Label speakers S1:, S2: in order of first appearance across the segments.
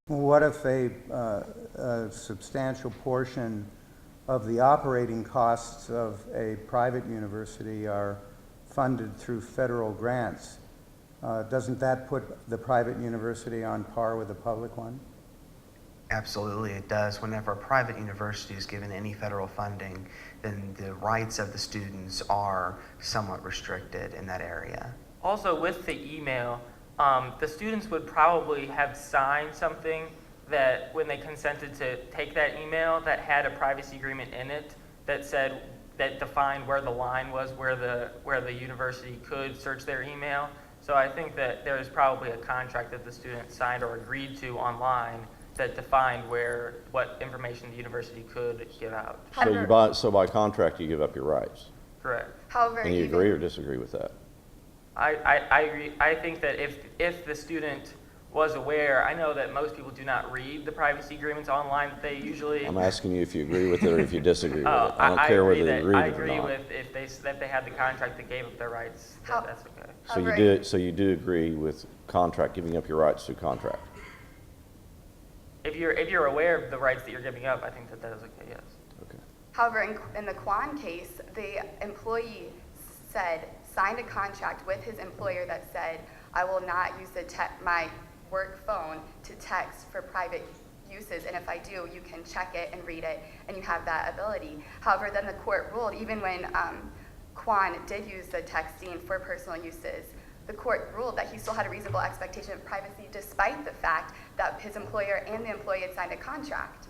S1: What if a substantial portion of the operating costs of a private university are funded through federal grants? Doesn't that put the private university on par with the public one?
S2: Absolutely, it does. Whenever a private university is given any federal funding, then the rights of the students are somewhat restricted in that area.
S3: Also, with the email, the students would probably have signed something that when they consented to take that email that had a privacy agreement in it that said, that defined where the line was, where the university could search their email. So I think that there is probably a contract that the student signed or agreed to online that defined what information the university could give out.
S4: So by contract, you give up your rights.
S3: Correct.
S5: However,
S4: And you
S5: even-
S4: agree or disagree with that?
S3: I agree. I think that if the student was aware, I know that most people do not read the privacy agreements online. They usually.
S4: I'm asking you if you agree with it or if you disagree with it.
S3: Oh,
S4: I don't care whether you agree
S3: I
S4: with it or
S3: agree
S4: not.
S3: with if they had the contract that gave up their rights. That's okay.
S4: So you do agree with contract, giving up your rights through contract?
S3: If you're aware of the rights that you're giving up, I think that is okay. Yes.
S4: Okay.
S5: However, in the Kwan case, the employee signed a contract with his employer that said, I will not use my work phone to text for private uses, and if I do, you can check it and read it, and you have that ability. However, then the court ruled, even when Kwan did use the texting for personal uses, the court ruled that he still had a reasonable expectation of privacy despite the fact that his employer and the employee had signed a contract.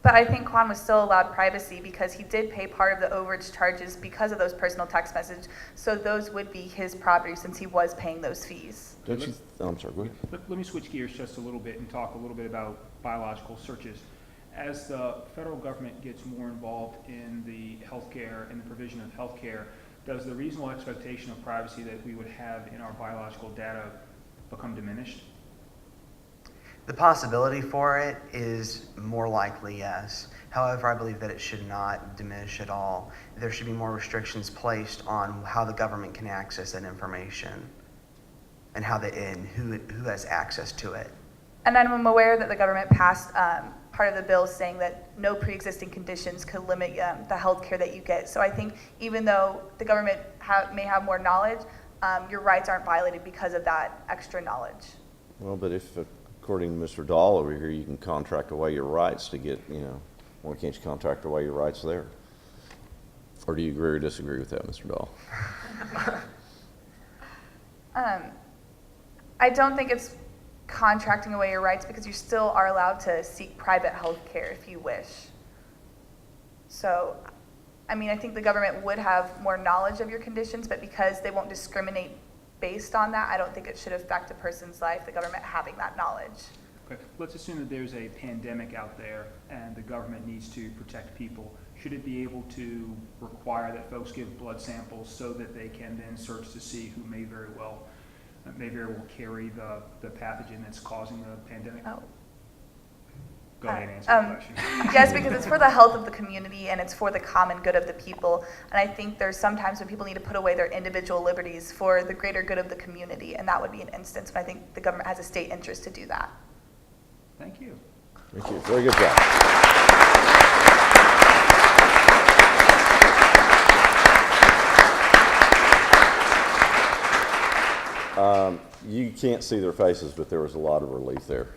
S6: But I think Kwan was still allowed privacy because he did pay part of the overage charges because of those personal text messages. So those would be his property since he was paying those fees.
S4: Don't you? I'm sorry, go ahead.
S7: Let me switch gears just a little bit and talk a little bit about biological searches. As the federal government gets more involved in the healthcare and the provision of healthcare, does the reasonable expectation of privacy that we would have in our biological data become diminished?
S2: The possibility for it is more likely, yes. However, I believe that it should not diminish at all. There should be more restrictions placed on how the government can access that information and who has access to it.
S6: And I'm aware that the government passed part of the bill saying that no pre-existing conditions could limit the health care that you get. So I think even though the government may have more knowledge, your rights aren't violated because of that extra knowledge.
S4: Well, but if, according to Mr. Dahl over here, you can contract away your rights to get, why can't you contract away your rights there? Or do you agree or disagree with that, Mr. Dahl?
S6: I don't think it's contracting away your rights because you still are allowed to seek private health care if you wish. So, I think the government would have more knowledge of your conditions, but because they won't discriminate based on that, I don't think it should affect a person's life, the government having that knowledge.
S7: Okay. Let's assume that there's a pandemic out there and the government needs to protect people. Should it be able to require that folks give blood samples so that they can then search to see who may very well carry the pathogen that's causing the pandemic?
S6: Oh.
S7: Go ahead and answer the question.
S6: Yes, because it's for the health of the community and it's for the common good of the people. And I think there's sometimes when people need to put away their individual liberties for the greater good of the community, and that would be an instance when I think the government has a state interest to do that.
S7: Thank you.
S4: Thank you. Very good job. You can't see their faces, but there was a lot of relief there.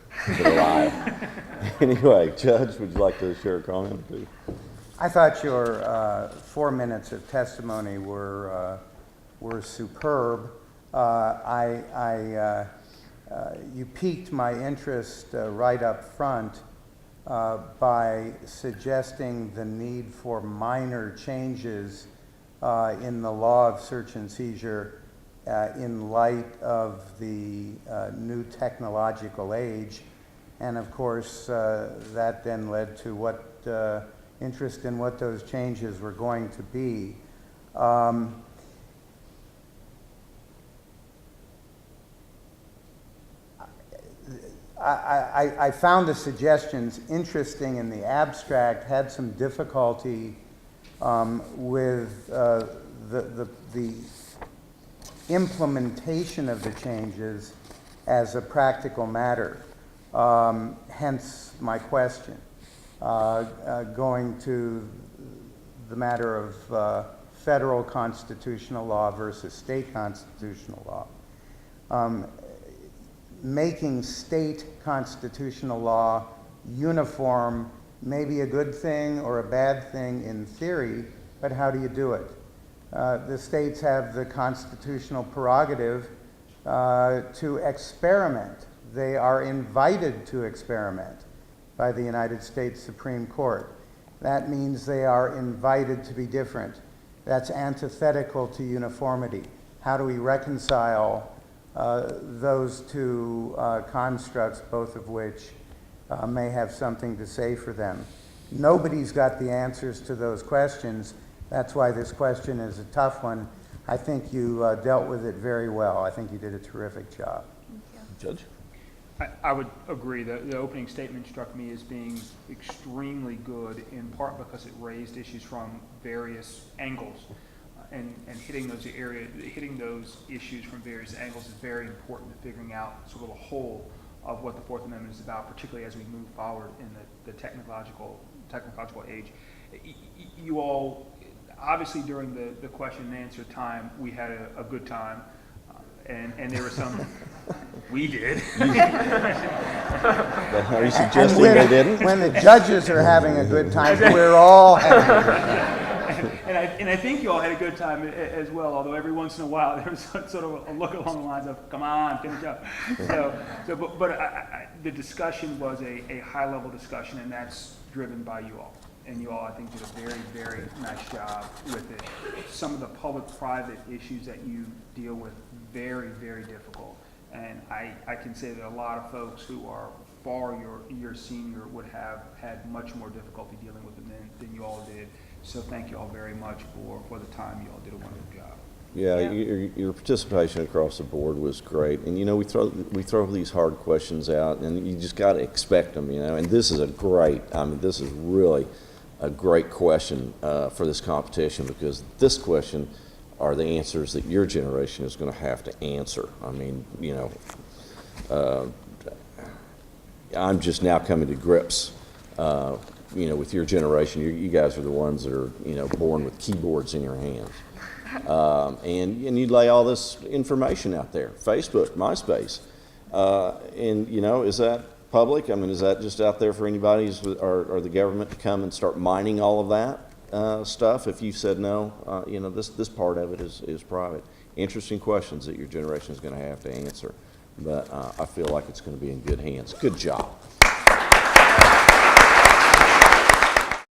S4: Anyway, Judge, would you like to share a comment or two?
S1: I thought your 4 minutes of testimony were superb. You piqued my interest right up front by suggesting the need for minor changes in the law of search and seizure in light of the new technological age. And of course, that then led to what interest in what those changes were going to be. I found the suggestions interesting in the abstract, had some difficulty with the implementation of the changes as a practical matter. hence my question. Going to the matter of federal constitutional law versus state constitutional law. Making state constitutional law uniform may be a good thing or a bad thing in theory, but how do you do it? The states have the constitutional prerogative to experiment. They are invited to experiment by the United States Supreme Court. That means they are invited to be different. That's antithetical to uniformity. How do we reconcile those two constructs, both of which may have something to say for them? Nobody's got the answers to those questions. That's why this question is a tough one. I think you dealt with it very well. I think you did a terrific job.
S4: Judge?
S7: I would agree. The opening statement struck me as being extremely good, in part because it raised issues from various angles. And hitting those issues from various angles is very important to figuring out sort of the whole of what the Fourth Amendment is about, particularly as we move forward in the technological age. You all, obviously during the question and answer time, we had a good time. And there were some, we did.
S4: Are you suggesting they didn't?
S1: When the judges are having a good time, we're all having a good time.
S7: And I think you all had a good time as well, although every once in a while there was sort of a look along the lines of, come on, finish up. But the discussion was a high-level discussion, and that's driven by you all. And you all, I think, did a very, very nice job with it. Some of the public-private issues that you deal with, very, very difficult. And I can say that a lot of folks who are far your senior would have had much more difficulty dealing with them than you all did. So thank you all very much for the time. You all did a wonderful job.
S4: Yeah, your participation across the board was great, and you know we throw these hard questions out, and you just got to expect them, you know. And this is this is really a great question for this competition, because this question are the answers that your generation is going to have to answer. I mean, you know, I'm just now coming to grips. You know, with your generation, you guys are the ones that are, you know, born with keyboards in your hands. And you lay all this information out there, Facebook, MySpace. And, you know, is that public? I mean, is that just out there for anybody or the government to come and start mining all of that stuff? If you said no, you know, this part of it is private. Interesting questions that your generation is going to have to answer. But I feel like it's going to be in good hands. Good job.